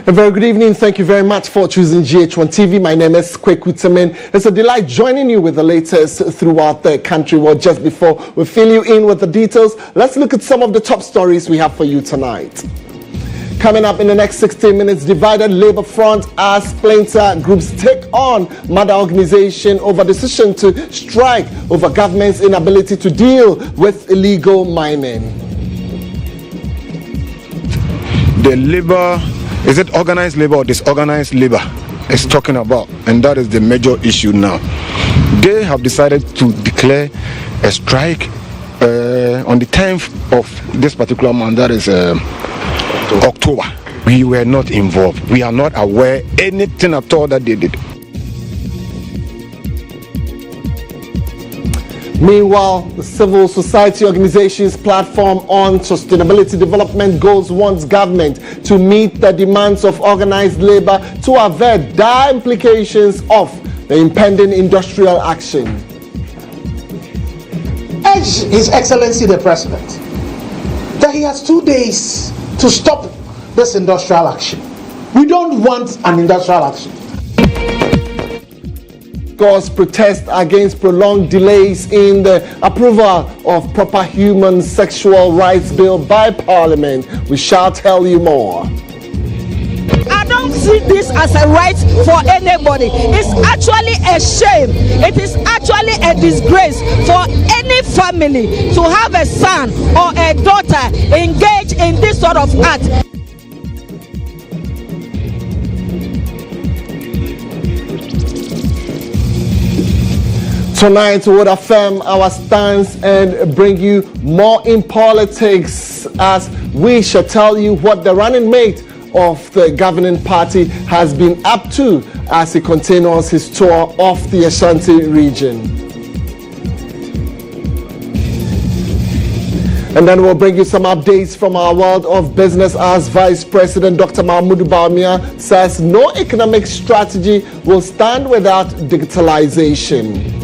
A very good evening. Thank you very much for choosing GHOne TV. My name is Kweku Temeng. It's a delight joining you with the latest throughout the country. Well, just before we fill you in with the details, let's look at some of the top stories we have for you tonight. Coming up in the next 16 minutes, divided labor front as splinter groups take on mother organization over decision to strike over government's inability to deal with illegal mining. The labor, is it organized labor or disorganized labor is talking about, and that is the major issue now. They have decided to declare a strike on the 10th of this particular month, that is October. We were not involved. We are not aware anything at all that they did. Meanwhile, the civil society organization's platform on sustainability development goals wants government to meet the demands of organized labor to avert dire implications of the impending industrial action. Urge His Excellency the President that he has 2 days to stop this industrial action. We don't want an industrial action. Cause protest against prolonged delays in the approval of proper human sexual rights bill by Parliament. We shall tell you more. I don't see this as a right for anybody. It's actually a shame. It is actually a disgrace for any family to have a son or a daughter engaged in this sort of act. Tonight we would affirm our stance and bring you more in politics as we shall tell you what the running mate of the governing party has been up to as he continues his tour of the Ashanti region. And then we'll bring you some updates from our world of business as Vice President Dr. Mahmoud Bawumia says no economic strategy will stand without digitalization.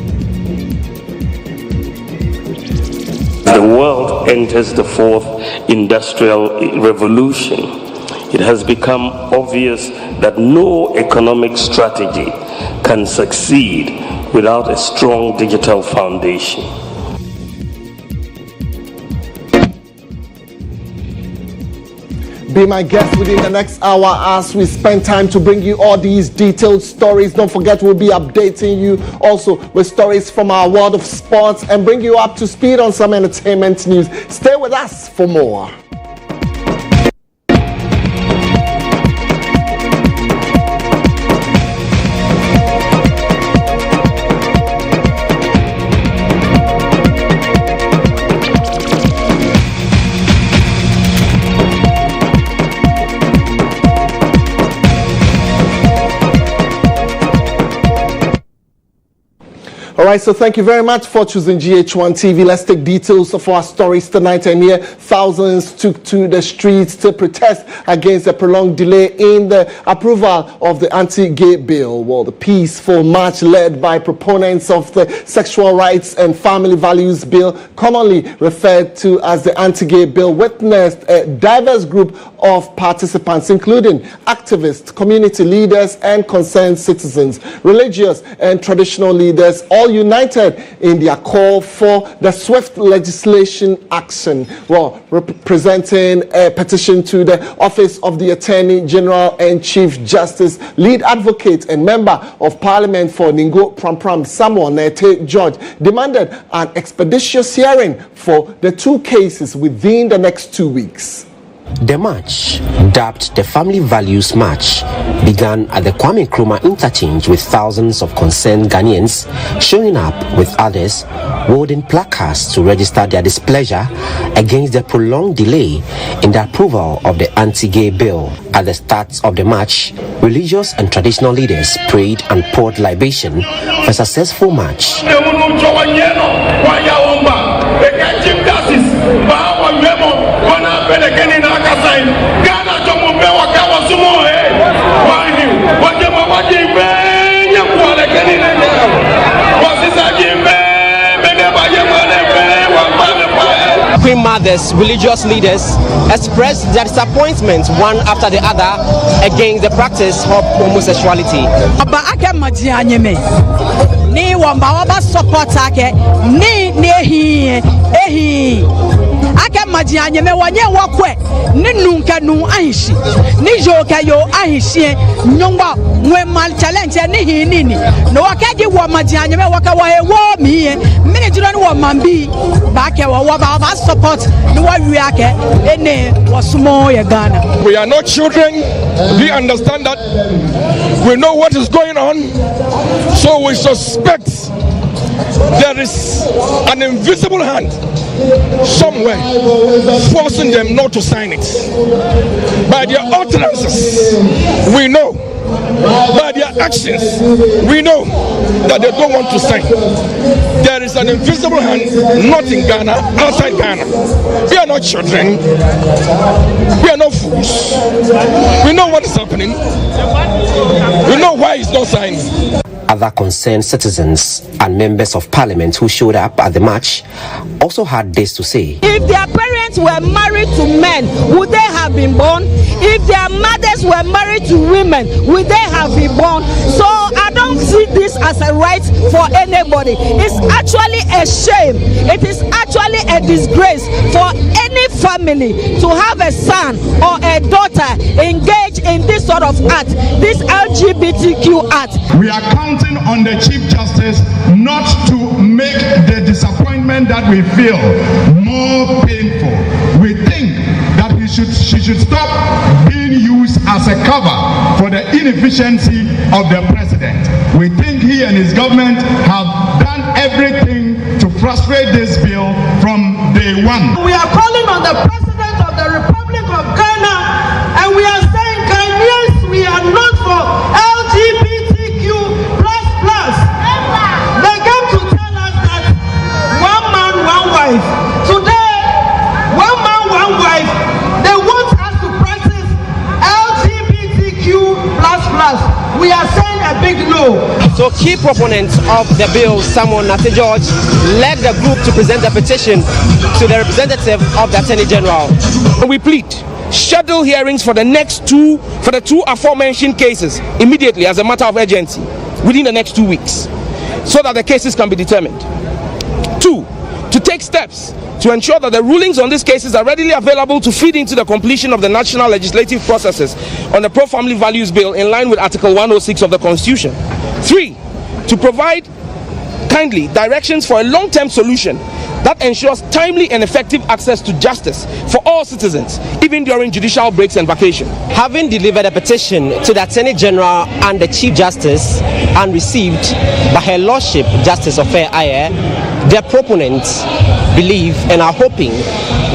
The world enters the fourth industrial revolution. It has become obvious that no economic strategy can succeed without a strong digital foundation. Be my guest within the next hour as we spend time to bring you all these detailed stories. Don't forget, we'll be updating you also with stories from our world of sports and bring you up to speed on some entertainment news. Stay with us for more. Alright, so thank you very much for choosing GHOne TV. Let's take details of our stories tonight. And here, thousands took to the streets to protest against a prolonged delay in the approval of the anti-gay bill. Well, the peaceful march led by proponents of the Sexual Rights and Family Values Bill, commonly referred to as the anti-gay bill, witnessed a diverse group of participants, including activists, community leaders, and concerned citizens, religious and traditional leaders, all united in their call for the swift legislation action. Well, representing a petition to the Office of the Attorney General and Chief Justice, lead advocate and member of Parliament for Ningo Prampram, Samuel Nete George, demanded an expeditious hearing for the two cases within the next 2 weeks. The march, dubbed the Family Values March, began at the Kwame Nkrumah interchange with thousands of concerned Ghanaians showing up with others holding placards to register their displeasure against the prolonged delay in the approval of the anti-gay bill. At the start of the march, religious and traditional leaders prayed and poured libation for a successful march. Queen mothers, religious leaders expressed their disappointment one after the other against the practice of homosexuality. Ni wamba waba support ake ni ehi ake majianye me wanye wakwe ni nunka nu ahishi ni joka yo ahishi nyongwa mwe mal challenge ni hinini no wakaji wa majianye me waka wa ewo miye mini jiro ni wa mambi bake wa waba support ni wa wiake ene wasumo ya Ghana. We are not children. We understand that. We know what is going on. So we suspect there is an invisible hand somewhere forcing them not to sign it. By their utterances, we know. By their actions, we know that they don't want to sign. There is an invisible hand, not in Ghana, outside Ghana. We are not children. We are not fools. We know what is happening. We know why it's not signed. Other concerned citizens and members of parliament who showed up at the march also had this to say. If their parents were married to men, would they have been born? If their mothers were married to women, would they have been born? So I don't see this as a right for anybody. It's actually a shame. It is actually a disgrace for any family to have a son or a daughter engaged in this sort of act, this LGBTQ act. We are counting on the Chief Justice not to make the disappointment that we feel more painful. We think that she should stop being used as a cover for the inefficiency of the president. We think he and his government have done everything to frustrate this bill from day one. We are calling on the President of the Republic of Ghana, and we are saying, Ghanaians, we are not for LGBTQ++. They came to tell us that one man, one wife. Today, one man, one wife. They want us to practice LGBTQ++. We are saying a big no. So key proponents of the bill, Samuel Nate George, led the group to present a petition to the representative of the Attorney General. We plead, schedule hearings for the two aforementioned cases immediately as a matter of urgency within the next 2 weeks, so that the cases can be determined. 2, to take steps to ensure that the rulings on these cases are readily available to feed into the completion of the national legislative processes on the Pro-Family Values Bill in line with Article 106 of the Constitution. 3, to provide kindly directions for a long-term solution that ensures timely and effective access to justice for all citizens, even during judicial breaks and vacation. Having delivered a petition to the Attorney General and the Chief Justice and received by Her Lordship Justice Ofer Ayer, their proponents believe and are hoping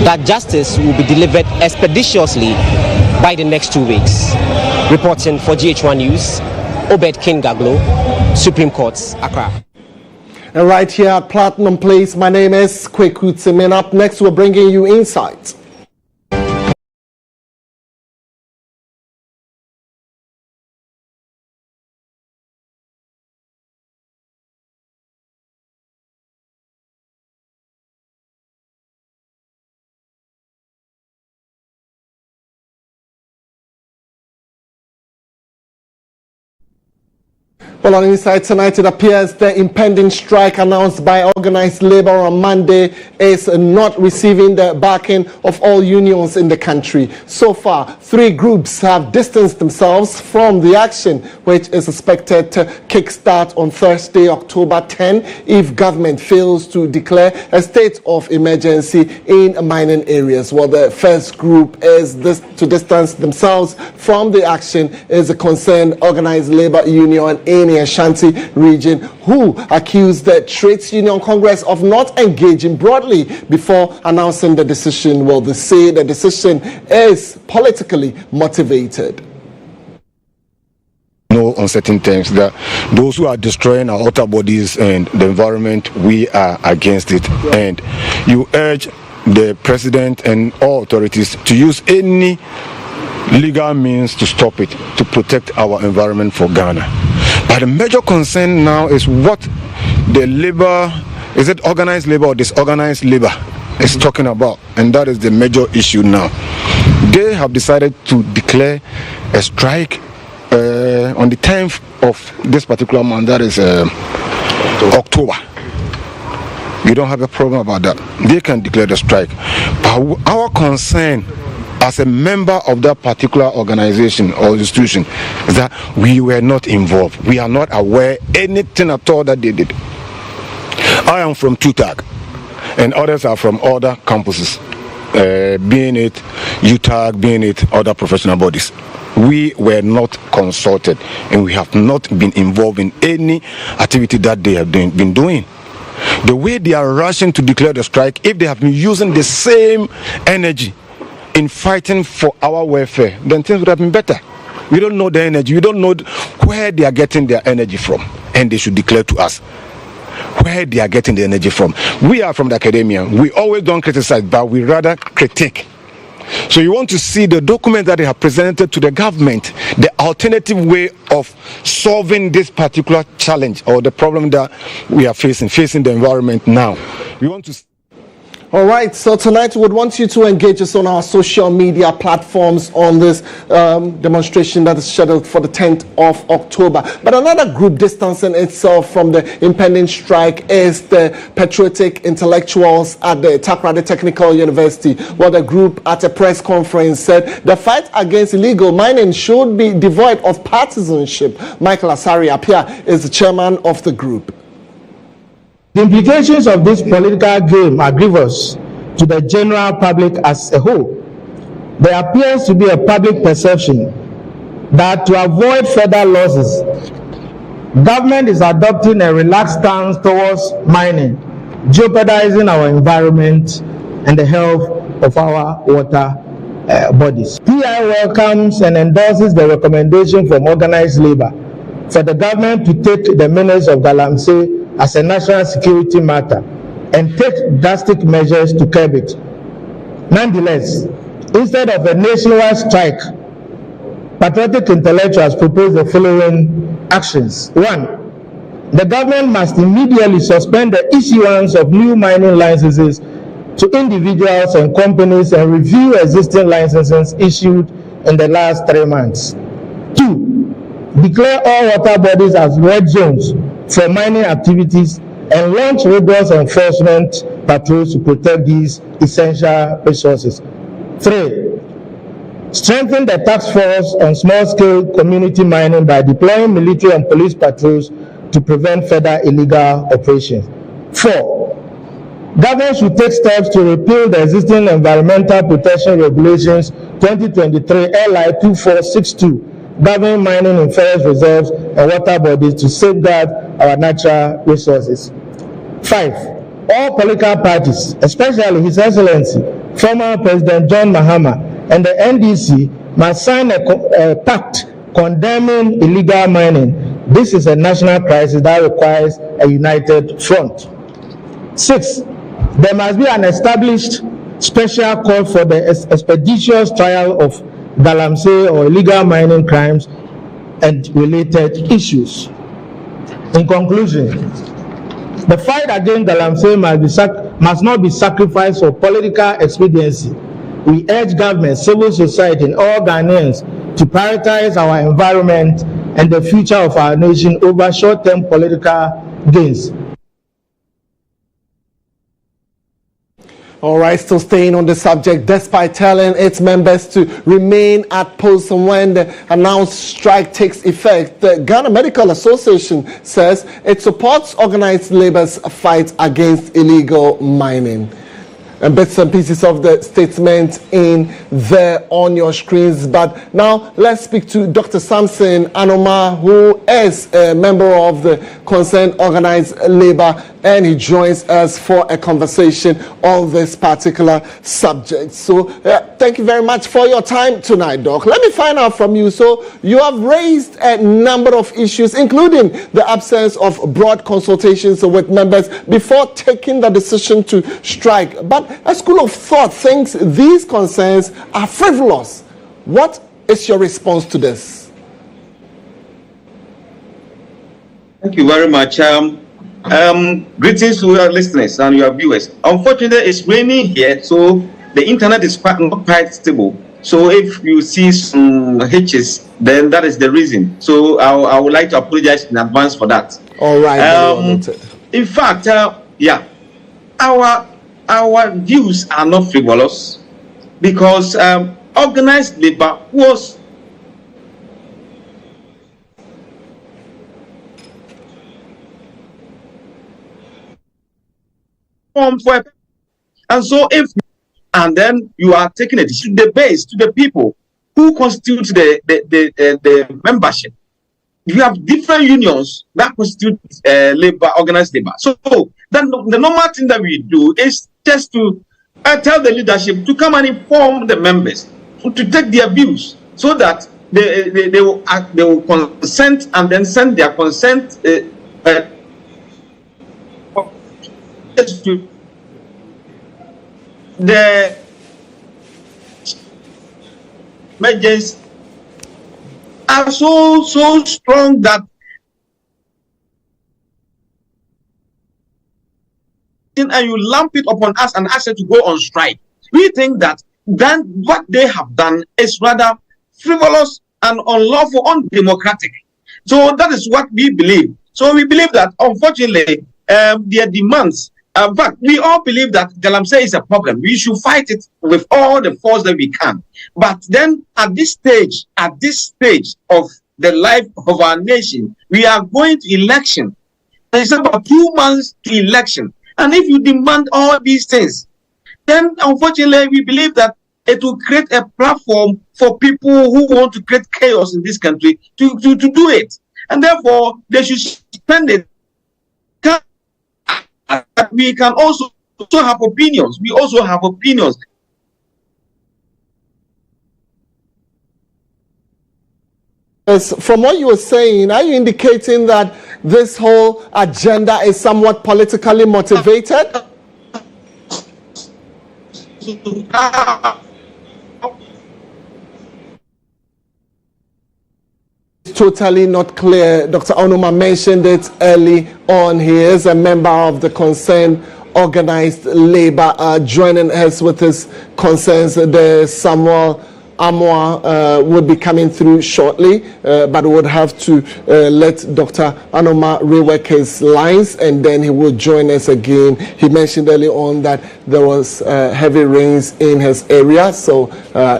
that justice will be delivered expeditiously by the next 2 weeks. Reporting for GHOne News, Obed Kingaglo, Supreme Court, Accra. And right here at Platinum Place, my name is Kweku. And up next, we're bringing you insights. Well, on Inside tonight, it appears the impending strike announced by organized labor on Monday is not receiving the backing of all unions in the country. So far, 3 groups have distanced themselves from the action, which is expected to kickstart on Thursday, October 10, if government fails to declare a state of emergency in mining areas. Well, the first group is to distance themselves from the action is a concerned organized labor union in Ashanti region, who accused the Trades Union Congress of not engaging broadly before announcing the decision. Well, they say the decision is politically motivated. No uncertain terms that those who are destroying our water bodies and the environment, we are against it. And you urge the president and all authorities to use any legal means to stop it, to protect our environment for Ghana. But the major concern now is what the labor, is it organized labor or disorganized labor, is talking about, and that is the major issue now. They have decided to declare a strike on the 10th of this particular month, that is October. We don't have a problem about that. They can declare the strike. But our concern as a member of that particular organization or institution is that we were not involved. We are not aware anything at all that they did. I am from TUTAG, and others are from other campuses, being it UTAG, being it other professional bodies. We were not consulted, and we have not been involved in any activity that they have been doing. The way they are rushing to declare the strike, if they have been using the same energy in fighting for our welfare, then things would have been better. We don't know the energy. We don't know where they are getting their energy from, and they should declare to us where they are getting the energy from. We are from the academia. We always don't criticize, but we rather critique. So you want to see the document that they have presented to the government, the alternative way of solving this particular challenge or the problem that we are facing the environment now. We want to. All right, so tonight we would want you to engage us on our social media platforms on this demonstration that is scheduled for the 10th of October. But another group distancing itself from the impending strike is the patriotic intellectuals at the Takoradi Technical University. Well, the group at a press conference said the fight against illegal mining should be devoid of partisanship. Michael Asari Apia is the chairman of the group. The implications of this political game are grievous to the general public as a whole. There appears to be a public perception that to avoid further losses, government is adopting a relaxed stance towards mining, jeopardizing our environment and the health of our water bodies. PI welcomes and endorses the recommendation from organized labor for the government to take the menace of Galamsey as a national security matter and take drastic measures to curb it. Nonetheless, instead of a nationwide strike, patriotic intellectuals propose the following actions. 1. The government must immediately suspend the issuance of new mining licenses to individuals and companies and review existing licenses issued in the last 3 months. 2. Declare all water bodies as red zones for mining activities and launch rigorous enforcement patrols to protect these essential resources. 3. Strengthen the task force on small-scale community mining by deploying military and police patrols to prevent further illegal operations. 4. Government should take steps to repeal the existing Environmental Protection Regulations 2023 LI 2462 governing mining in forest reserves and water bodies to safeguard our natural resources. 5. All political parties, especially His Excellency, former President John Mahama, and the NDC must sign a pact condemning illegal mining. This is a national crisis that requires a united front. 6. There must be an established special court for the expeditious trial of Galamsey or illegal mining crimes and related issues. In conclusion, the fight against Galamsey must not be sacrificed for political expediency. We urge government, civil society, and all Ghanaians to prioritize our environment and the future of our nation over short-term political gains. All right, still staying on the subject, despite telling its members to remain at posts and when the announced strike takes effect, the Ghana Medical Association says it supports organized labor's fight against illegal mining. And bits and pieces of the statement in there on your screens. But now let's speak to Dr. Samson Anoma, who is a member of the concerned organized labor, and he joins us for a conversation on this particular subject. So thank you very much for your time tonight, Doc. Let me find out from you. So you have raised a number of issues, including the absence of broad consultations with members before taking the decision to strike. But a school of thought thinks these concerns are frivolous. What is your response to this? Thank you very much. Greetings to your listeners and your viewers. Unfortunately, it's raining here, so the internet is not quite stable. So if you see some hitches, then that is the reason. So I would like to apologize in advance for that. All right. In fact, our views are not frivolous because organized labor was formed for, and so if and then you are taking it to the base, to the people who constitute the membership. You have different unions that constitute labor, organized labor. So then the normal thing that we do is just to tell the leadership to come and inform the members to take their views, so that they will consent and then send their consent to the measures are so strong that and you lump it upon us and ask us to go on strike. We think that then what they have done is rather frivolous and unlawful, undemocratic. So that is what we believe. So we believe that unfortunately their demands, in fact, we all believe that Galamsey is a problem. We should fight it with all the force that we can. But then at this stage of the life of our nation, we are going to election. It's about 2 months to election. And if you demand all these things, then unfortunately we believe that it will create a platform for people who want to create chaos in this country to do it. And therefore they should spend it. We can also have opinions. We also have opinions. Yes, from what you were saying, are you indicating that this whole agenda is somewhat politically motivated? It's totally not clear. Dr. Onoma mentioned it early on. He is a member of the concerned organized labor, joining us with his concerns. The Samuel Amoah would be coming through shortly, but would have to let Dr. Onoma rework his lines, and then he will join us again. He mentioned early on that there was heavy rains in his area, so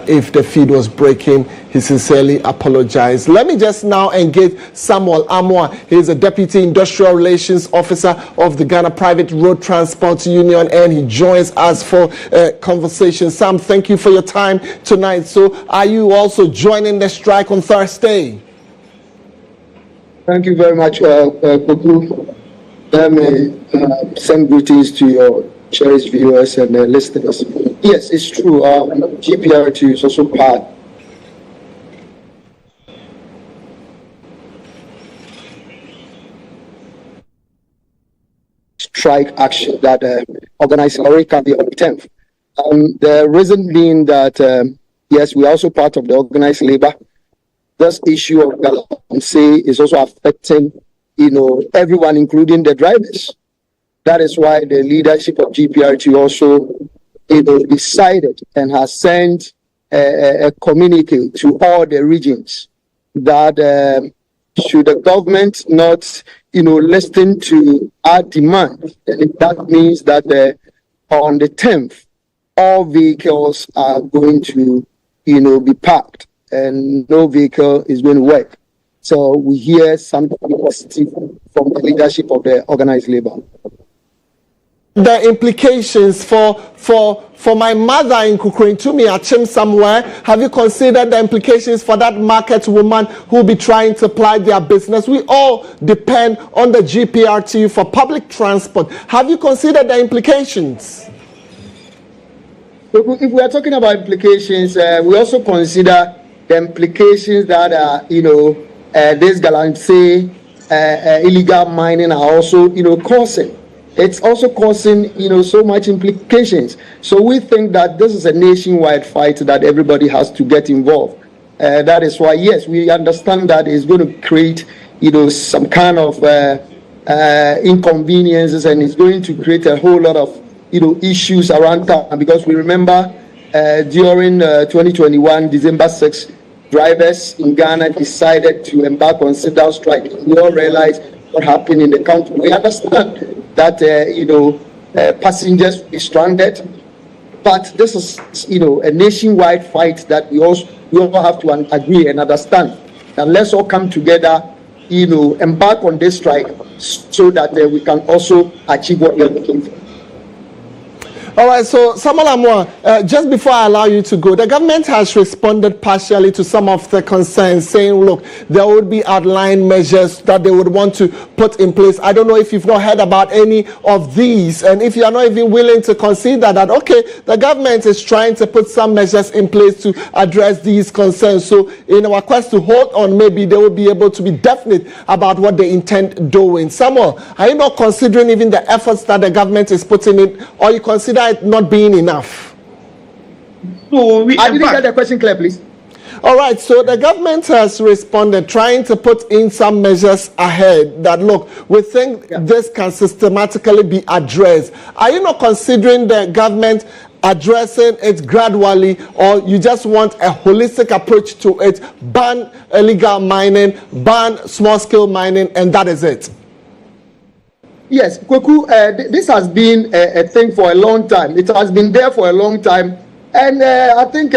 if the feed was breaking, he sincerely apologized. Let me just now engage Samuel Amoah. He is a Deputy Industrial Relations Officer of the Ghana Private Road Transport Union, and he joins us for conversation. Sam, thank you for your time tonight. So are you also joining the strike on Thursday? Thank you very much, Kweku. Let me send greetings to your cherished viewers and listeners. Yes, it's true. GPRT is also part strike action that organized labor can be on the 10th. The reason being that, yes, we are also part of the organized labor. This issue of Galamsey is also affecting, everyone, including the drivers. That is why the leadership of GPRT also, decided and has sent a communique to all the regions that should the government not, listen to our demand, that means that on the 10th, all vehicles are going to, be parked and no vehicle is going to work. So we hear something positive from the leadership of the organized labor. The implications for my mother in Kukuintumi Achim somewhere, have you considered the implications for that market woman who will be trying to apply their business? We all depend on the GPRT for public transport. Have you considered the implications? If we are talking about implications, we also consider the implications that this Galamsey illegal mining are also causing. It's also causing so much implications. So we think that this is a nationwide fight that everybody has to get involved. That is why, yes, we understand that it's going to create some kind of inconveniences, and it's going to create a whole lot of issues around town, because we remember during 2021 December 6, drivers in Ghana decided to embark on sit-down strike. We all realize what happened in the country. We understand that passengers will be stranded, but this is a nationwide fight that we all have to agree and understand. And let's all come together, embark on this strike so that we can also achieve what we are looking for. All right, so Samuel Amwa, just before I allow you to go, the government has responded partially to some of the concerns, saying, look, there would be outlined measures that they would want to put in place. I don't know if you've not heard about any of these, and if you are not even willing to consider that, okay, the government is trying to put some measures in place to address these concerns. So in our quest to hold on, maybe they will be able to be definite about what they intend doing. Samuel, are you not considering even the efforts that the government is putting in, or you consider it not being enough? So I didn't get the question clear, please. All right, so the government has responded, trying to put in some measures ahead that, look, we think this can systematically be addressed. Are you not considering the government addressing it gradually, or you just want a holistic approach to it, ban illegal mining, ban small-scale mining, and that is it? Yes, Kweku, this has been a thing for a long time. It has been there for a long time. And I think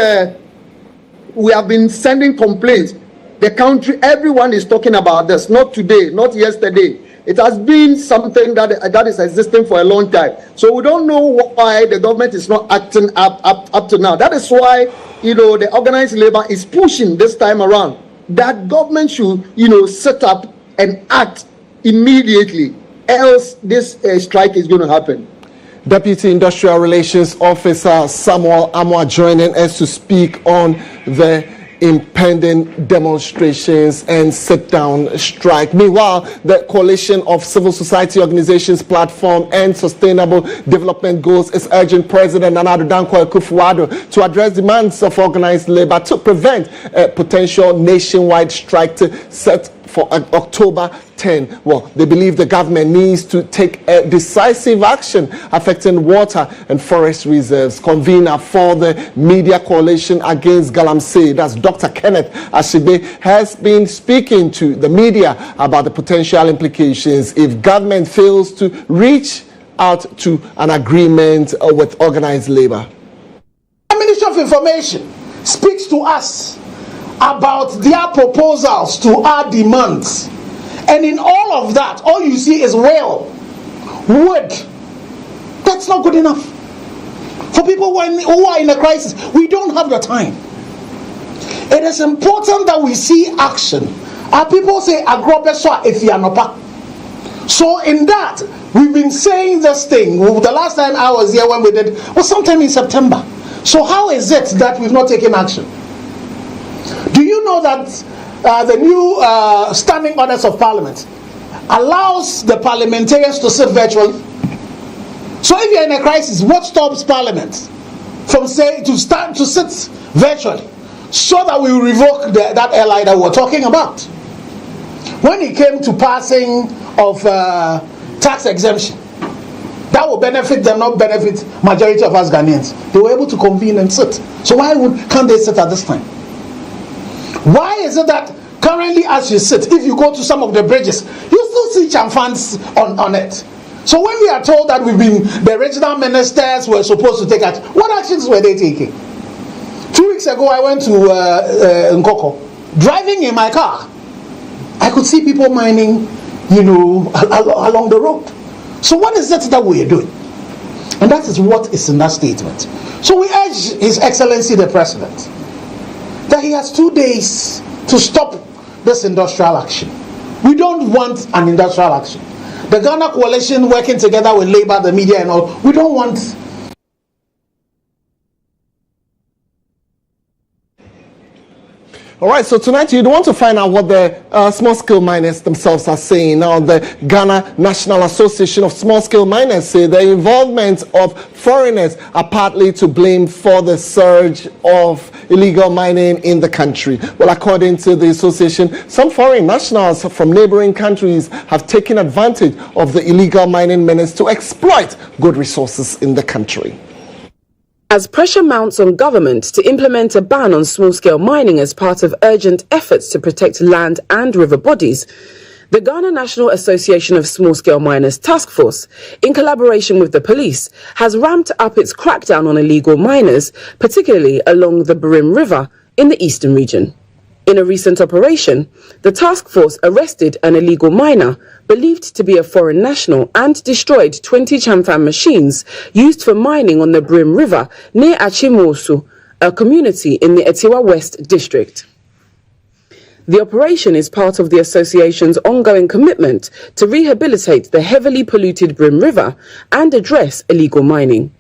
we have been sending complaints. The country, everyone is talking about this, not today, not yesterday. It has been something that is existing for a long time. So we don't know why the government is not acting up to now. That is why, the organized labor is pushing this time around that government should, set up and act immediately. Else this strike is going to happen. Deputy Industrial Relations Officer Samuel Amwa joining us to speak on the impending demonstrations and sit-down strike. Meanwhile, the Coalition of Civil Society Organizations Platform and Sustainable Development Goals is urging President Nana Addo Dankwa Akufo-Addo to address demands of organized labor to prevent a potential nationwide strike to set for October 10. Well, they believe the government needs to take a decisive action affecting water and forest reserves. Convener for the Media Coalition Against Galamsey, that's Dr. Kenneth Ashibe, has been speaking to the media about the potential implications if government fails to reach out to an agreement with organized labor. The Ministry of Information speaks to us about their proposals to our demands, and in all of that, all you see is wood. That's not good enough for people who are in a crisis. We don't have the time. It is important that we see action. Our people say agrobeswa efianopa. So in that, we've been saying this thing. The last time I was here when we did was sometime in September. So how is it that we've not taken action? Do you know that the new standing orders of parliament allows the parliamentarians to sit virtually? So if you're in a crisis, what stops parliament from saying to sit virtually so that we revoke that LI that we're talking about? When it came to passing of tax exemption, that will benefit them, not benefit majority of us Ghanaians. They were able to convene and sit. So why can't they sit at this time? Why is it that currently as you sit, if you go to some of the bridges, you still see chamfans on it? So when we are told that the regional ministers were supposed to take action, what actions were they taking? 2 weeks ago I went to Nkoko. Driving in my car, I could see people mining, along the road. So what is it that we are doing? And that is what is in that statement. So we urge His Excellency the President that he has 2 days to stop this industrial action. We don't want an industrial action. The Ghana Coalition working together with Labour, the media and all, we don't want. All right, so tonight you want to find out what the small-scale miners themselves are saying. Now, the Ghana National Association of Small-Scale Miners say the involvement of foreigners are partly to blame for the surge of illegal mining in the country. Well, according to the association, some foreign nationals from neighboring countries have taken advantage of the illegal mining menace to exploit good resources in the country. As pressure mounts on government to implement a ban on small-scale mining as part of urgent efforts to protect land and river bodies, the Ghana National Association of Small-Scale Miners Task Force, in collaboration with the police, has ramped up its crackdown on illegal miners, particularly along the Birim River in the eastern region. In a recent operation, the task force arrested an illegal miner believed to be a foreign national and destroyed 20 chamfan machines used for mining on the Birim River near Achimosu, a community in the Etiwa West district. The operation is part of the association's ongoing commitment to rehabilitate the heavily polluted Birim River and address illegal mining.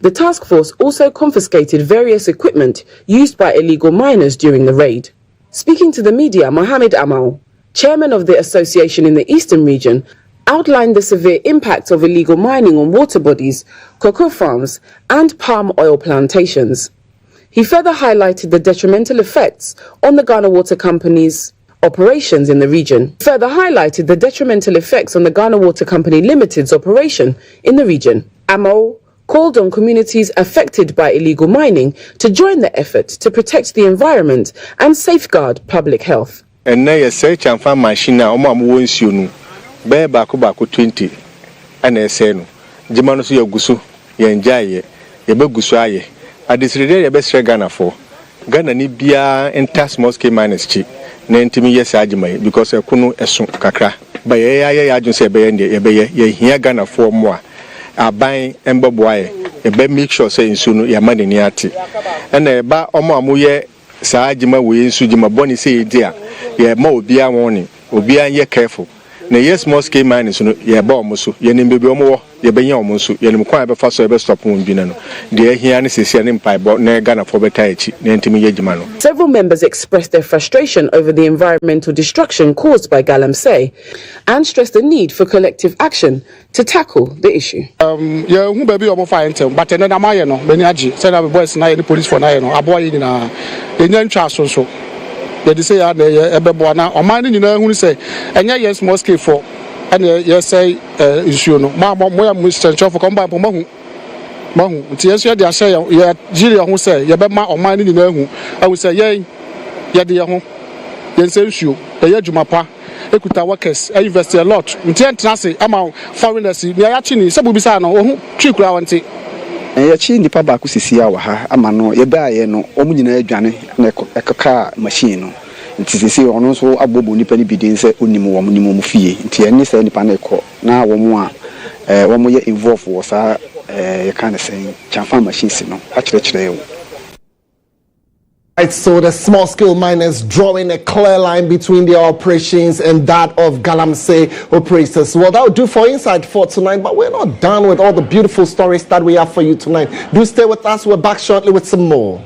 The task force also confiscated various equipment used by illegal miners during the raid. Speaking to the media, Mohammed Amal, chairman of the association in the eastern region, outlined the severe impact of illegal mining on water bodies, cocoa farms, and palm oil plantations. He further highlighted the detrimental effects on the Ghana Water Company's operations in the region. Further highlighted the detrimental effects on the Ghana Water Company Limited's operation in the region. Amal called on communities affected by illegal mining to join the effort to protect the environment and safeguard public health. And now you say chamfan machine na omo won't you no be baako 20 and I say no jimano so yagusu ye njaye ye be gusu aye adisrede ye be sre Ghana for Ghana ni bia enter small scale miners chi na ntimi yes agimai because ekunu esu kakra ba ye adwun say be ye hia Ghana for mo aban embeboaye ebe make sure say nsu no ya manani ate na eba omo amoye saa agima we nsu gima boni say dia ye ma obia warning obia ye careful na yes small scale miners no ye ba omo so ye nim bebi omo wo ye benya omo so ye nim kwa be fa so ye be stop won bi na no de ahia ne sese ne mpai bo na Ghana for beta echi na ntimi ye gima no. Several members expressed their frustration over the environmental destruction caused by Galamsey and stressed the need for collective action to tackle the issue. Yeah, who baby omo fine tell, but then am I no many aji send up boys na the police for na no aboy na enyan twa so they say ya ebebo na o man ni na hu say enya yes small scale for and yes say issue no ma ya Mr. Chofo come by mahu nti yes ya dey say ya jiri ho say ya be ma o man ni na hu I will say ya dey ho yen say issue ya juma pa ekuta workers invest a lot nti entrance ama foreigners me ya chi ni sabu bisa no ohu twikura wonte ya chi nipa ba ku sisi ya wa ha ama no ye ba ye no omu nyina adwane na ekaka machine no nti sisi ono so abobo nipa ni bidin se onimu wo mu fie nti eni se nipa na ekọ na wo mu a wo mu ye involve wo sa ye kan say chamfa machines no akire yo. Right, so the small-scale miners drawing a clear line between their operations and that of Galamsey operators. Well, that will do for Inside for tonight, but we're not done with all the beautiful stories that we have for you tonight. Do stay with us. We're back shortly with some more.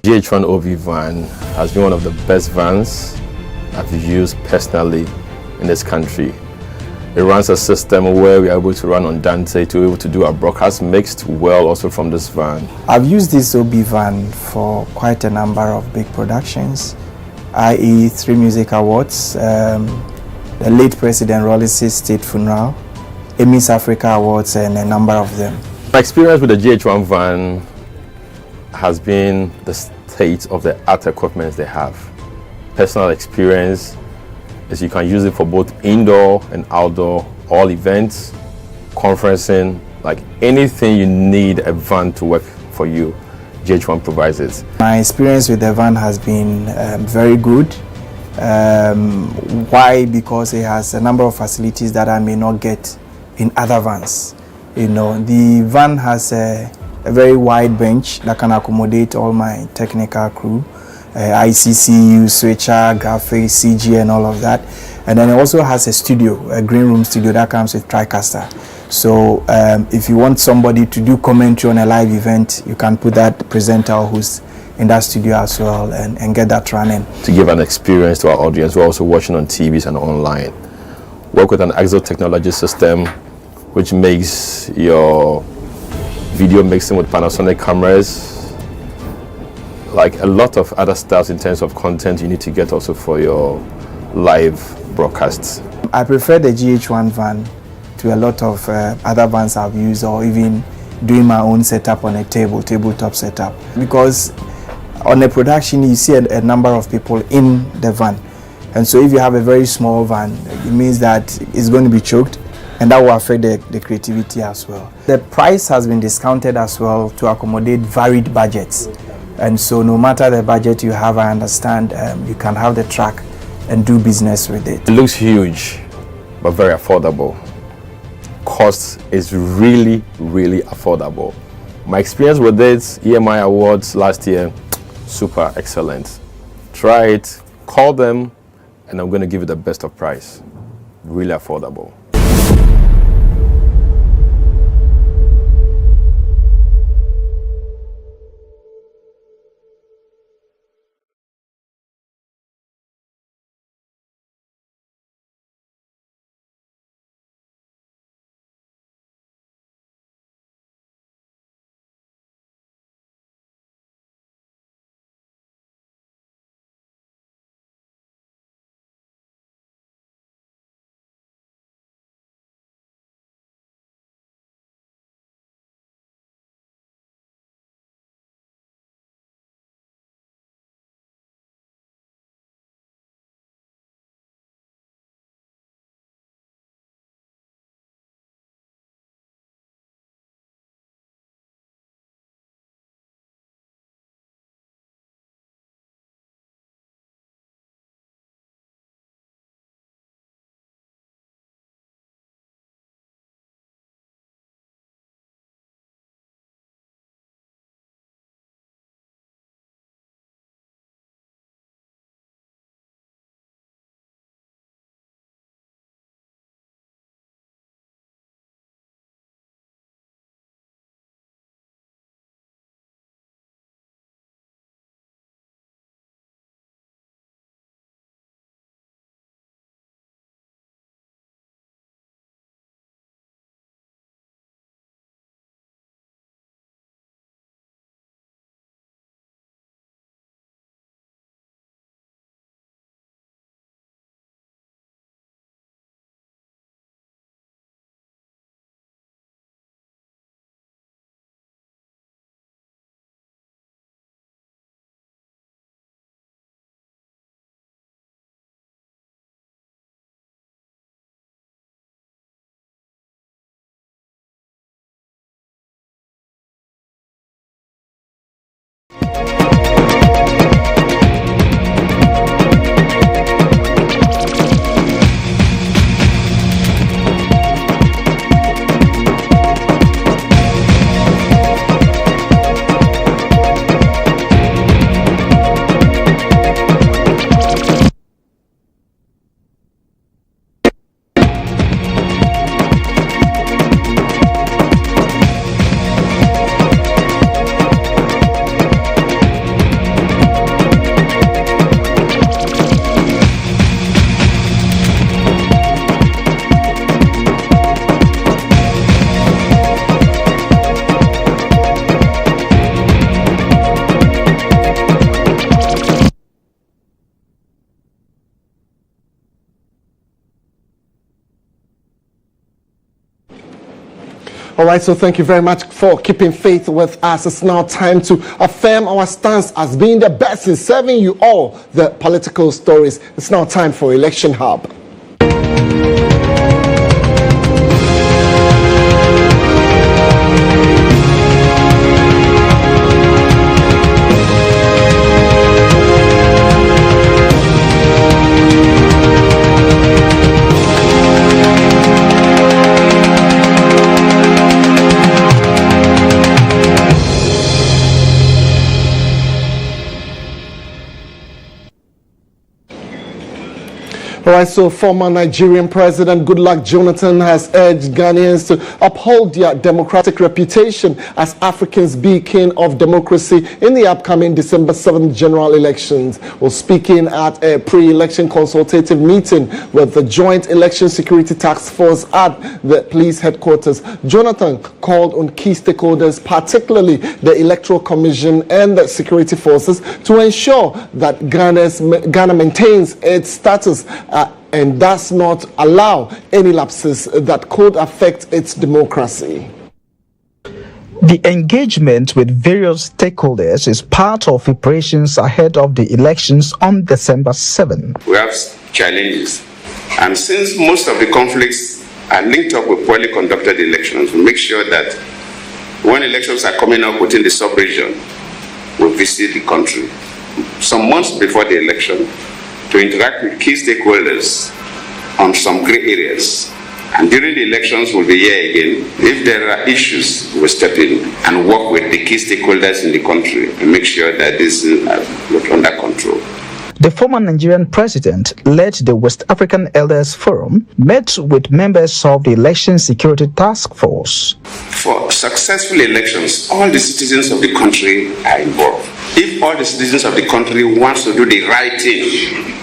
GHOne OV van has been one of the best vans I've used personally in this country. It runs a system where we are able to run on Dante to be able to do our broadcast mixed well also from this van. I've used this OB van for quite a number of big productions, i.e. 3 music awards, the late President Rollis' state funeral, Emmys Africa Awards, and a number of them. My experience with the GHOne van has been the state of the art equipment they have. Personal experience is you can use it for both indoor and outdoor, all events, conferencing, like anything you need a van to work for you, GHOne provides it. My experience with the van has been very good. Why? Because it has a number of facilities that I may not get in other vans. You know, the van has a very wide bench that can accommodate all my technical crew, ICCU, switcher, graphics, CG, and all of that. And then it also has a studio, a green room studio that comes with TriCaster. So if you want somebody to do commentary on a live event, you can put that presenter who's in that studio as well and get that running. To give an experience to our audience, we're also watching on TVs and online. Work with an Exo technology system, which makes your video mixing with Panasonic cameras, like a lot of other stuff in terms of content you need to get also for your live broadcasts. I prefer the GHOne van to a lot of other vans I've used, or even doing my own setup on a tabletop setup, because on a production you see a number of people in the van, and so if you have a very small van, it means that it's going to be choked, and that will affect the creativity as well. The price has been discounted as well to accommodate varied budgets, and so no matter the budget you have, I understand you can have the truck and do business with it. It looks huge, but very affordable. Cost is really, really affordable. My experience with it, EMI Awards last year, super excellent. Try it, call them, and I'm going to give you the best of price. Really affordable. All right, so thank you very much for keeping faith with us. It's now time to affirm our stance as being the best in serving you all the political stories. It's now time for Election Hub. All right, so former Nigerian President Goodluck Jonathan has urged Ghanaians to uphold their democratic reputation as Africa's beacon of democracy in the upcoming December 7th general elections. While speaking at a pre-election consultative meeting with the Joint Election Security Task Force at the police headquarters, Jonathan called on key stakeholders, particularly the Electoral Commission and the security forces, to ensure that Ghana maintains its status and does not allow any lapses that could affect its democracy. The engagement with various stakeholders is part of preparations ahead of the elections on December 7. We have challenges, and since most of the conflicts are linked up with poorly conducted elections, we make sure that when elections are coming up within the sub-region, we visit the country some months before the election to interact with key stakeholders on some gray areas. And during the elections, we'll be here again. If there are issues, we'll step in and work with the key stakeholders in the country and make sure that this is under control. The former Nigerian president led the West African Elders Forum, met with members of the Election Security Task Force. For successful elections, all the citizens of the country are involved. If all the citizens of the country want to do the right thing,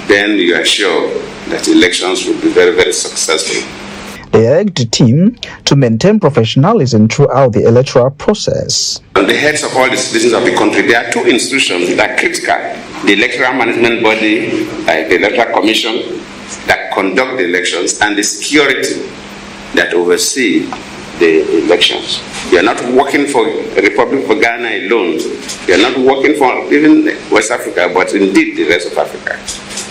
then you are sure that elections will be very, very successful. They urged the team to maintain professionalism throughout the electoral process. On the heads of all the citizens of the country, there are two institutions that are critical. The electoral management body, like the Electoral Commission, that conduct the elections, and the security that oversee the elections. We are not working for the Republic of Ghana alone. We are not working for even West Africa, but indeed the rest of Africa.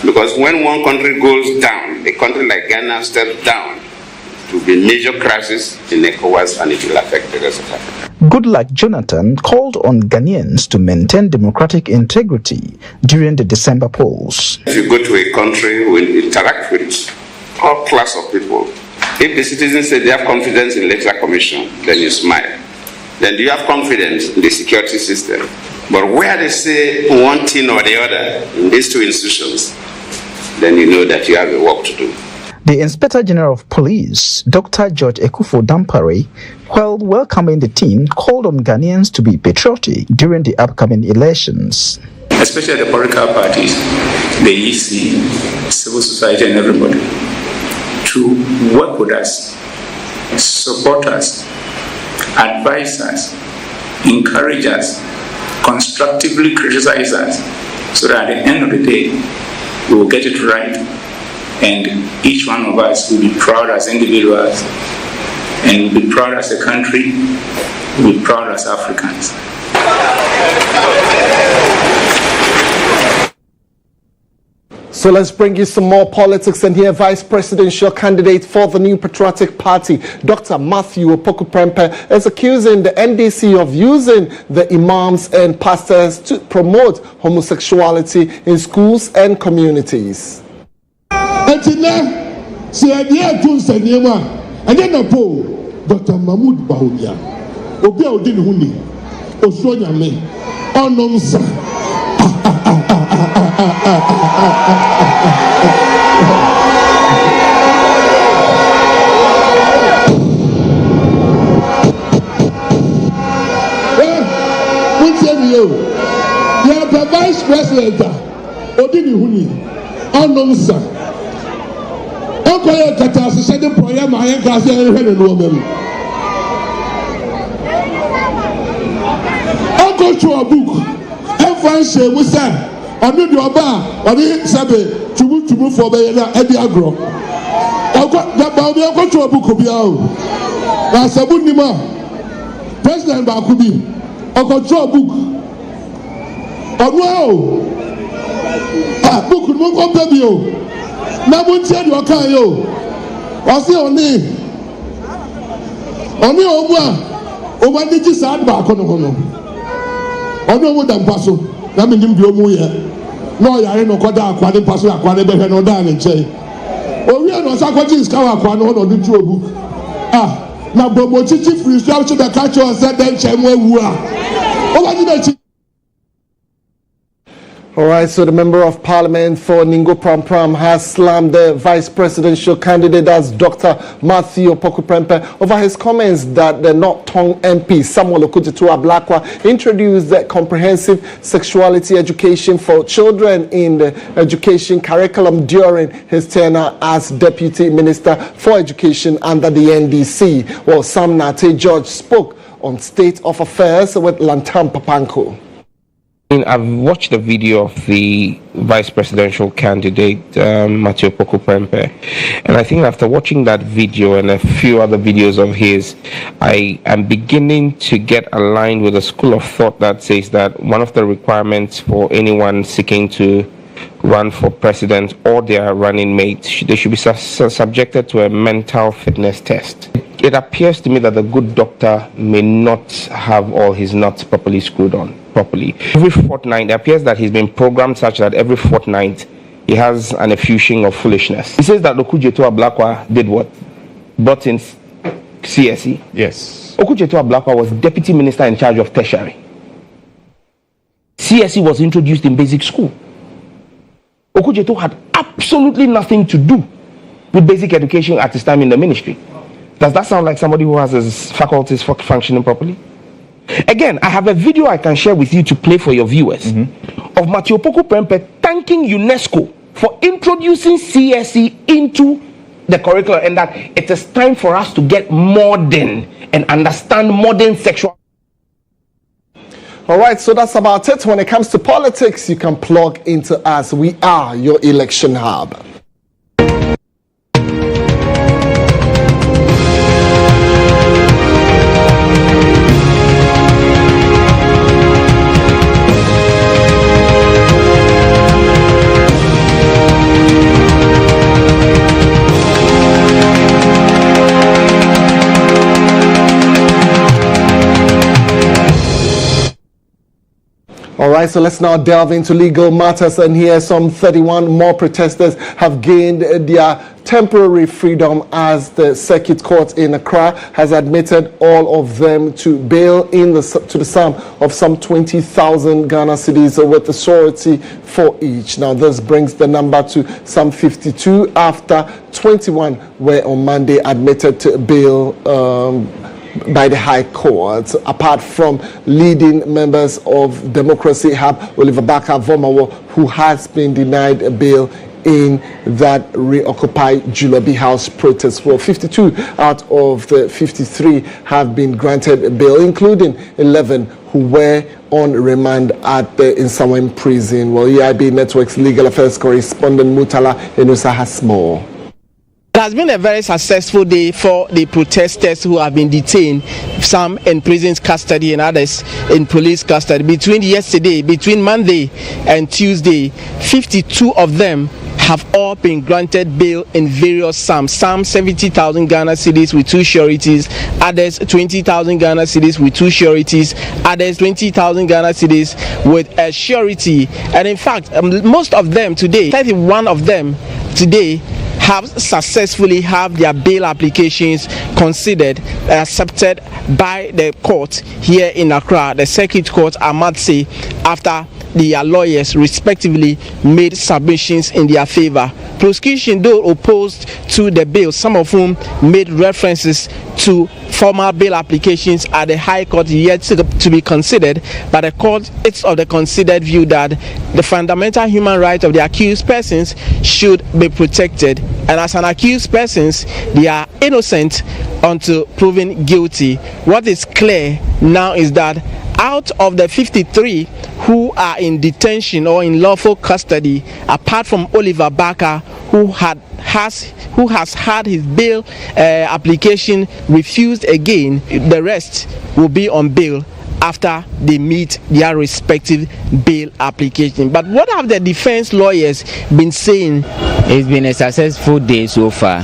Because when one country goes down, a country like Ghana steps down, it will be a major crisis in ECOWAS and it will affect the rest of Africa. Goodluck Jonathan called on Ghanaians to maintain democratic integrity during the December polls. If you go to a country, we interact with all class of people. If the citizens say they have confidence in the Electoral Commission, then you smile. Then do you have confidence in the security system? But where they say one thing or the other in these two institutions, then you know that you have a work to do. The Inspector General of Police, Dr. George Ekufo-Dampare, while welcoming the team, called on Ghanaians to be patriotic during the upcoming elections. Especially the political parties, the EC, civil society and everybody, to work with us, support us, advise us, encourage us, constructively criticize us, so that at the end of the day, we will get it right, and each one of us will be proud as individuals, and will be proud as a country, will be proud as Africans. So let's bring you some more politics, and here vice presidential candidate for the New Patriotic Party, Dr. Matthew Opoku-Prempeh, is accusing the NDC of using the imams and pastors to promote homosexuality in schools and communities. Dr. Mahmoud Bahumia, Obi Odin Huni, Osonyame, Onomsa. You are the vice president, Odin Huni, Onomsa. Okoye Katasi said the program I am casting a woman. I'll go to a book. Everyone say, we say, I need your bar, or the Sabe, to move for the agro. I'll go to a book of your that's a Bunima, President Bakubi. I'll go to a book. Oh, no, book will go baby. Now, what's your car? What's your name? Only over the sad back on the home. I know what I'm passing. That means you do no, I ain't no Koda, Quadi Passo, Quadi, no down and say, oh, we are not Sakotis, Kawakwano, or the book. Ah, now, Bobo Chichi free structure the culture and said, then Chemwe. Oh, what did I? All right, so the Member of Parliament for Ningo Pram has slammed the vice presidential candidate as Dr. Matthew Opoku-Prempeh over his comments that the North Tongue MP Samuel Okudzeto-Ablakwa introduced the comprehensive sexuality education for children in the education curriculum during his tenure as Deputy Minister for Education under the NDC. Well, Sam Nate George spoke on State of Affairs with Lantam Papanko. I've watched the video of the vice presidential candidate, Matthew Opoku-Prempeh, and I think after watching that video and a few other videos of his, I am beginning to get aligned with a school of thought that says that one of the requirements for anyone seeking to run for president or their running mate, they should be subjected to a mental fitness test. It appears to me that the good doctor may not have all his nuts properly screwed on properly. Every fortnight, it appears that he's been programmed such that every fortnight he has an effusion of foolishness. He says that Okudzeto-Ablakwa did what? Brought in CSE. Yes. Okudzeto-Ablakwa was deputy minister in charge of tertiary. CSE was introduced in basic school. Okudzeto had absolutely nothing to do with basic education at his time in the ministry. Does that sound like somebody who has his faculties functioning properly? Again, I have a video I can share with you to play for your viewers of Matthew Opoku-Prempeh thanking UNESCO for introducing CSE into the curriculum, and that it is time for us to get modern and understand modern sexual. All right, so that's about it. When it comes to politics, you can plug into us. We are your election hub. All right, so let's now delve into legal matters, and here some 31 more protesters have gained their temporary freedom as the circuit court in Accra has admitted all of them to bail to the sum of some 20,000 Ghana cedis with a surety for each. Now this brings the number to some 52 after 21 were on Monday admitted to bail by the High Court. Apart from leading members of Democracy Hub, Oliver Baka-Vomawo, who has been denied a bail in that Reoccupy Julabi House protest. Well, 52 out of the 53 have been granted a bail, including 11 who were on remand at the Insawen prison. Well, EIB Network's legal affairs correspondent Mutala Enusa has more. It has been a very successful day for the protesters who have been detained, some in prison custody and others in police custody. Between Monday and Tuesday, 52 of them have all been granted bail in various sums. Some 70,000 Ghana cedis with 2 sureties, others 20,000 Ghana cedis with 2 sureties, others 20,000 Ghana cedis with a surety. And in fact, most of them today, 31 of them today, have successfully have their bail applications considered and accepted by the court here in Accra, the Circuit Court, I must say, after their lawyers respectively made submissions in their favor. Prosecution, though opposed to the bail, some of whom made references to formal bail applications at the High Court yet to be considered, but the court is of the considered view that the fundamental human right of the accused persons should be protected, and as an accused persons, they are innocent until proven guilty. What is clear now is that out of the 53 who are in detention or in lawful custody, apart from Oliver Baka, who has had his bail application refused again, the rest will be on bail after they meet their respective bail application. But what have the defense lawyers been saying? It's been a successful day so far.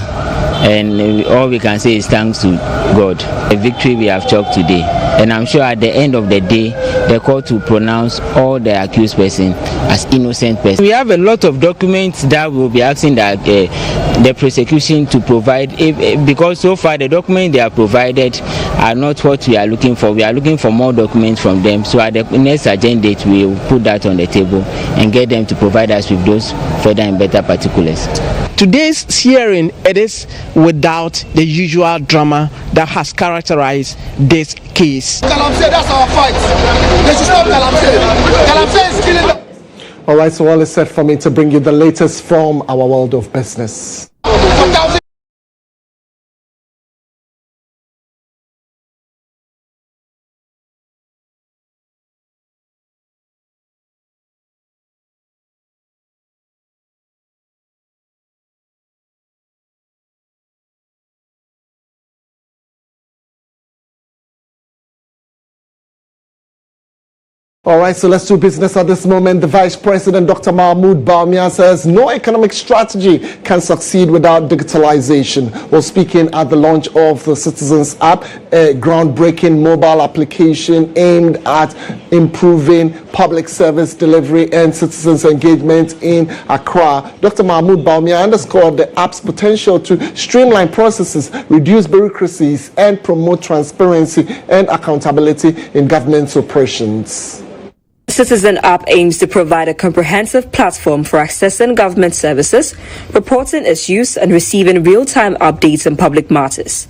and all we can say is thanks to God. A victory we have chalked today, and I'm sure at the end of the day, the court will pronounce all the accused person as innocent person. We have a lot of documents that will be asking that the prosecution to provide, because so far the documents they have provided are not what we are looking for. We are looking for more documents from them. So at the next agenda date, we will put that on the table and get them to provide us with those further and better particulars. Today's hearing, it is without the usual drama that has characterized this case. Galamsey, that's our fight. They should stop Galamsey. Galamsey is killing them. All right, so all is set for me to bring you the latest from our world of business. All right, so let's do business at this moment. The Vice President, Dr. Mahmoud Bawumia, says no economic strategy can succeed without digitalization. While speaking at the launch of the Citizens app, a groundbreaking mobile application aimed at improving public service delivery and citizens' engagement in Accra, Dr. Mahmoud Bawumia underscored the app's potential to streamline processes, reduce bureaucracies, and promote transparency and accountability in government's operations. The Citizen app aims to provide a comprehensive platform for accessing government services, reporting issues, and receiving real-time updates on public matters.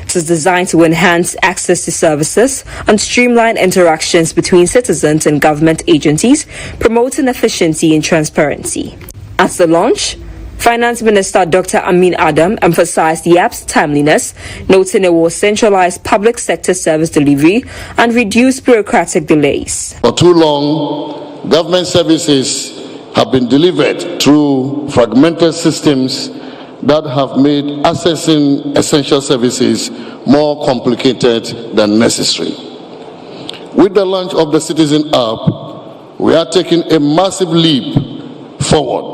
It is designed to enhance access to services and streamline interactions between citizens and government agencies, promoting efficiency and transparency. At the launch, Finance Minister Dr. Amin Adam emphasized the app's timeliness, noting it will centralize public sector service delivery and reduce bureaucratic delays. For too long, government services have been delivered through fragmented systems that have made accessing essential services more complicated than necessary. With the launch of the Citizen app, we are taking a massive leap forward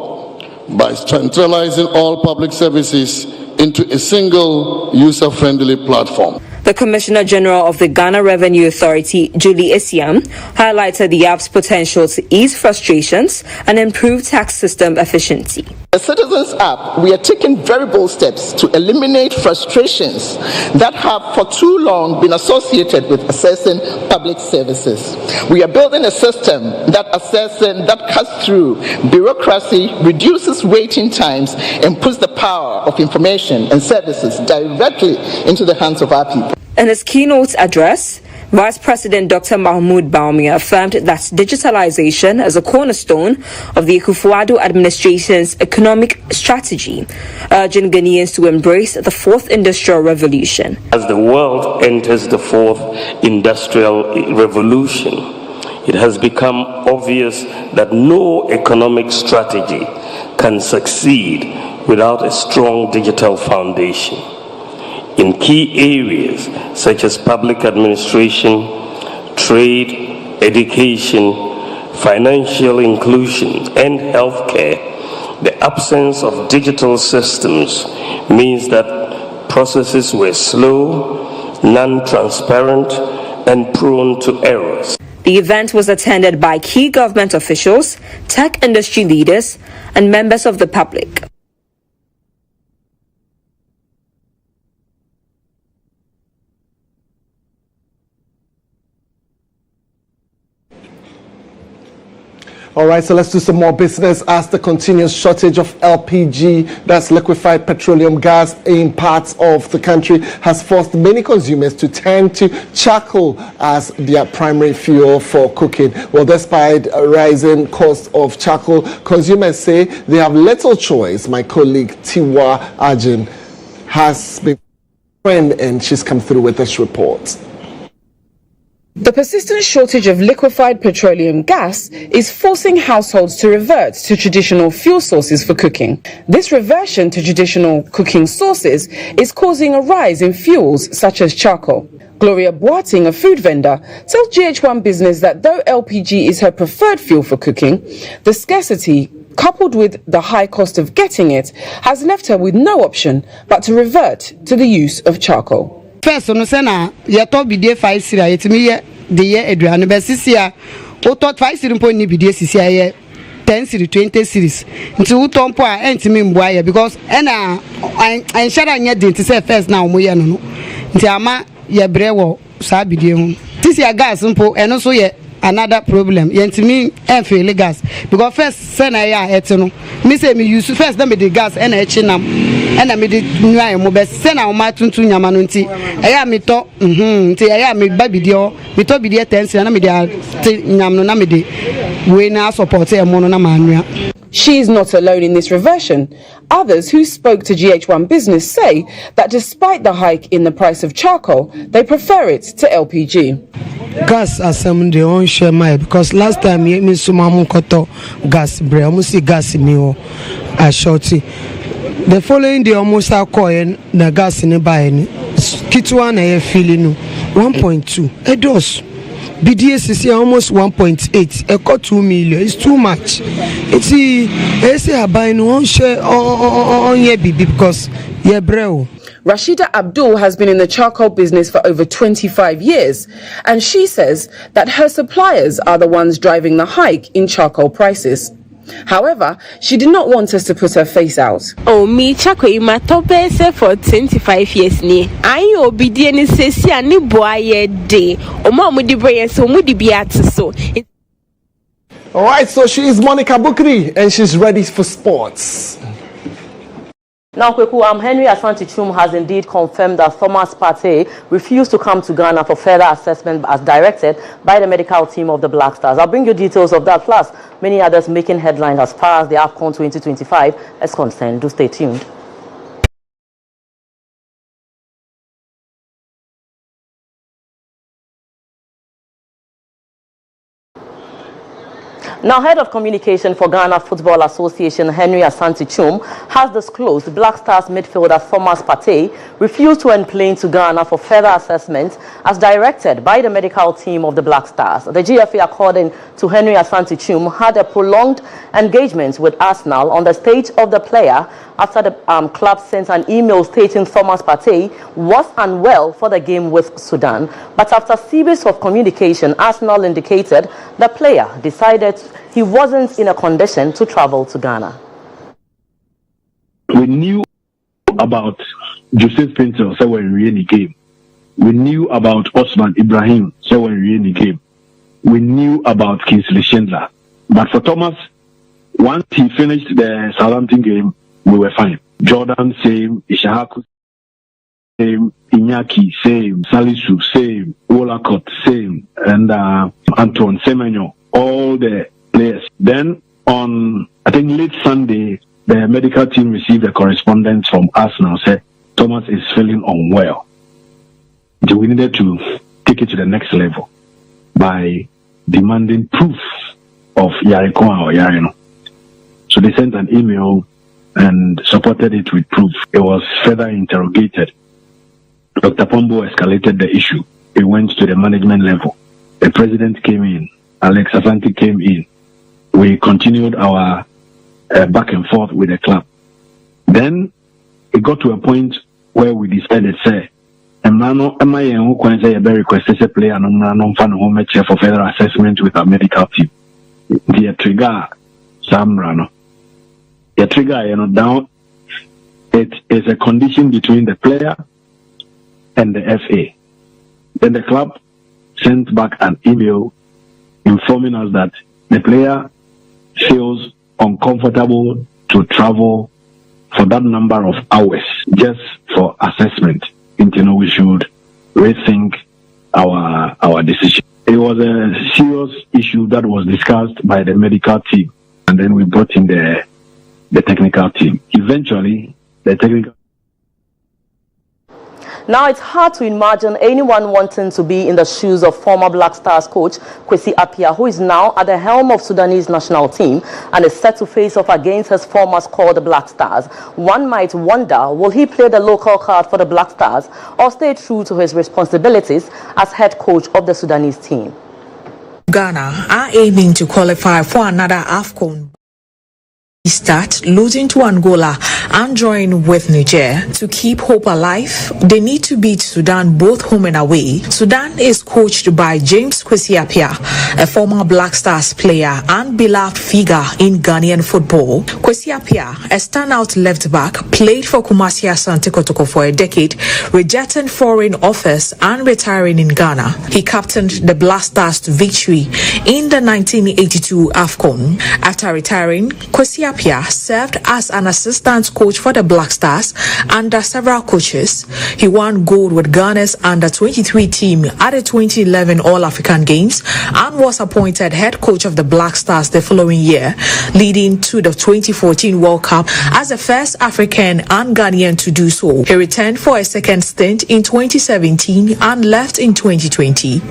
by centralizing all public services into a single user-friendly platform. The Commissioner General of the Ghana Revenue Authority, Julie Isiam, highlighted the app's potential to ease frustrations and improve tax system efficiency. The Citizens app, we are taking very bold steps to eliminate frustrations that have for too long been associated with accessing public services. We are building a system that cuts through bureaucracy, reduces waiting times, and puts the power of information and services directly into the hands of our people. In his keynote address, Vice President Dr. Mahmoud Bawumia affirmed that digitalization is a cornerstone of the Akufo-Addo administration's economic strategy, urging Ghanaians to embrace the fourth industrial revolution. As the world enters the fourth industrial revolution, it has become obvious that no economic strategy can succeed without a strong digital foundation. In key areas such as public administration, trade, education, financial inclusion, and healthcare, the absence of digital systems means that processes were slow, non-transparent, and prone to errors. The event was attended by key government officials, tech industry leaders, and members of the public. All right, so let's do some more business as the continuous shortage of LPG, that's liquefied petroleum gas, in parts of the country has forced many consumers to turn to charcoal as their primary fuel for cooking. Well, despite a rising cost of charcoal, consumers say they have little choice. My colleague Tiwa Ajin has been and she's come through with this report. The persistent shortage of liquefied petroleum gas is forcing households to revert to traditional fuel sources for cooking. This reversion to traditional cooking sources is causing a rise in fuels such as charcoal. Gloria Boating, a food vendor, tells GHOne Business that though LPG is her preferred fuel for cooking, the scarcity coupled with the high cost of getting it, has left her with no option but to revert to the use of charcoal. First, on sena yeto bidie 5 sira yetimi ye de ye aduane be sisia o tot 5 sira mpo ni bidie sisia ye 10 siri 20 series nti wuto mpo a entimi mbua ye because ena anshara nya de nti say first na omo ye no nti ama ye bre wo sa bidie hu tisia gas mpo eno so ye another problem yentimi enfele gas because first say na ya ete no me say me use first na me the gas ena echi nam ena me the nwa mo be say na o ma tuntu nyama no nti eya me to nti eya me ba bidie me to bidie 10 na me the nyam no na me the we na support e mo no na ma nwa. She is not alone in this reversion. Others who spoke to GHOne Business say that despite the hike in the price of charcoal, they prefer it to LPG. Gas asem de on share my because last time me sumamu koto gas bre almost gas me o a shorty. The following day almost a coin the gas in buy ni kitwa na ye feeling 1.2 edos. BDS is almost 1.8. Echo 2 million. It's too much. It's say buying one share on your baby because yeah, bro. Rashida Abdul has been in the charcoal business for over 25 years, and she says that her suppliers are the ones driving the hike in charcoal prices. However, she did not want us to put her face out. Oh, me charcoal my top for 25 years ni. I obedient sesi ani boy day. O ma mo di brain so mo di biat so. All right, so she is Monica Bukri and she's ready for sports. Now, Kweku, Henry Asante Chum has indeed confirmed that Thomas Partey refused to come to Ghana for further assessment as directed by the medical team of the Black Stars. I'll bring you details of that, plus many others making headlines as far as the AFCON 2025 is concerned. Do stay tuned. Now, Head of Communication for Ghana Football Association, Henry Asante Chum, has disclosed Black Stars midfielder Thomas Partey refused to enplane to Ghana for further assessment as directed by the medical team of the Black Stars. The GFA, according to Henry Asante Chum, had a prolonged engagement with Arsenal on the state of the player after the club sent an email stating Thomas Partey was unwell for the game with Sudan. But after a series of communication, Arsenal indicated the player decided he wasn't in a condition to travel to Ghana. We knew about Joseph Pinto, so when we really came. We knew about Osman Ibrahim, so when we really came. We knew about Kingsley Schindler. But for Thomas, once he finished the Southampton game, we were fine. Jordan, same. Ishahaku, same. Iñaki, same. Salisu, same. Wolacott, same. And Antoine Semenyo, all the players. Then on, I think late Sunday, the medical team received a correspondence from Arsenal, said Thomas is feeling unwell. So we needed to take it to the next level by demanding proof of Yarikoa or Yarino. So they sent an email and supported it with proof. It was further interrogated. Dr. Pombo escalated the issue. It went to the management level. The president came in. Alex Asante came in. We continued our back and forth with the club. Then it got to a point where we decided, say, am I who can say a very requested a player for further assessment with our medical team? The trigger, Samrano. The trigger, down. It is a condition between the player and the FA. Then the club sent back an email informing us that the player feels uncomfortable to travel for that number of hours just for assessment. We should rethink our decision. It was a serious issue that was discussed by the medical team, and then we brought in the technical team. Eventually, the technical. Now, it's hard to imagine anyone wanting to be in the shoes of former Black Stars coach Kwesi Appiah, who is now at the helm of Sudanese national team and is set to face off against his former squad, the Black Stars. One might wonder, will he play the local card for the Black Stars or stay true to his responsibilities as head coach of the Sudanese team? Ghana are aiming to qualify for another AFCON. start, losing to Angola and drawing with Niger. To keep hope alive, they need to beat Sudan both home and away. Sudan is coached by James Kwesi Appiah, a former Black Stars player and beloved figure in Ghanaian football. Kwesi Appiah, a standout left back, played for Kumasi Asante Kotoko for a decade, rejecting foreign offers and retiring in Ghana. He captained the Black Stars to victory in the 1982 AFCON. After retiring, Kwesi Appiah served as an assistant coach for the Black Stars under several coaches. He won gold with Ghana's under-23 team at the 2011 All-African Games and was appointed head coach of the Black Stars the following year, leading to the 2014 World Cup as the first African and Ghanaian to do so. He returned for a second stint in 2017 and left in 2020.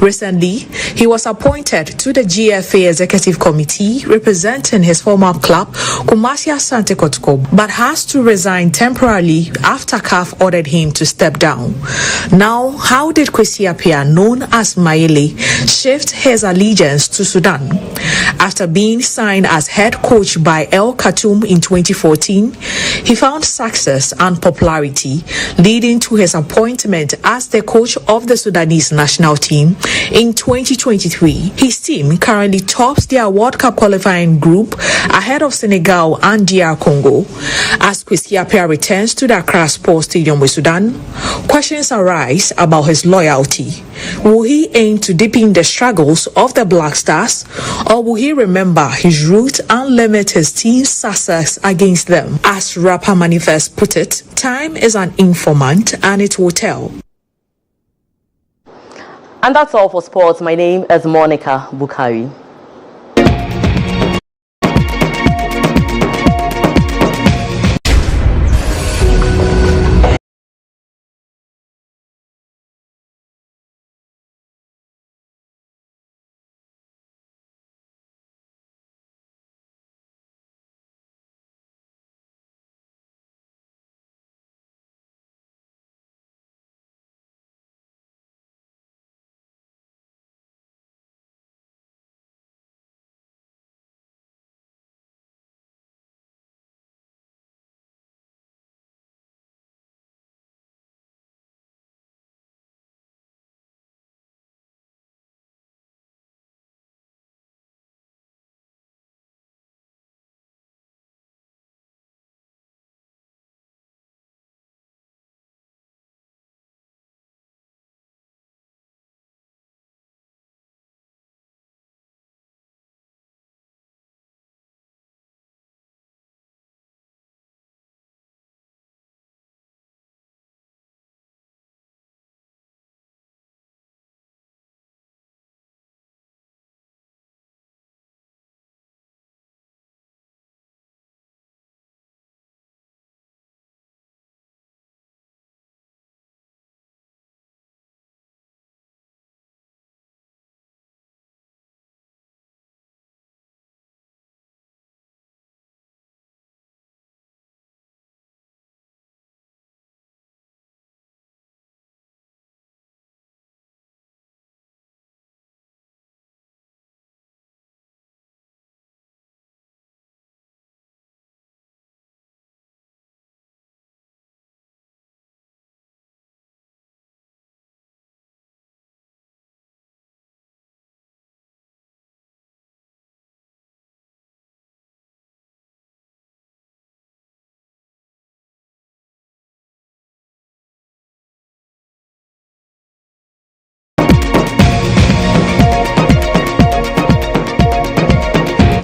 Recently, he was appointed to the GFA Executive Committee representing his former club, Kumasi Asante Kotoko, but has to resign temporarily after CAF ordered him to step down. Now, how did Kwesi Appiah, known as Mayele, shift his allegiance to Sudan? After being signed as head coach by El Khartoum in 2014, he found success and popularity, leading to his appointment as the coach of the Sudanese national team in 2023. His team currently tops their World Cup qualifying group ahead of Senegal and DR Congo. As Kwesi Appiah returns to the Accra Sports Stadium with Sudan, questions arise about his loyalty. Will he aim to deepen the struggles of the Black Stars, or will he remember his roots and limit his team's success against them? As rapper Manifest put it, time is an informant and it will tell. And that's all for sports. My name is Monica Bukari.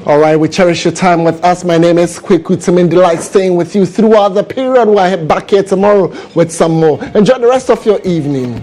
All right, we cherish your time with us. My name is Kweku. Temeng, delight staying with you throughout the period. We'll head back here tomorrow with some more. Enjoy the rest of your evening.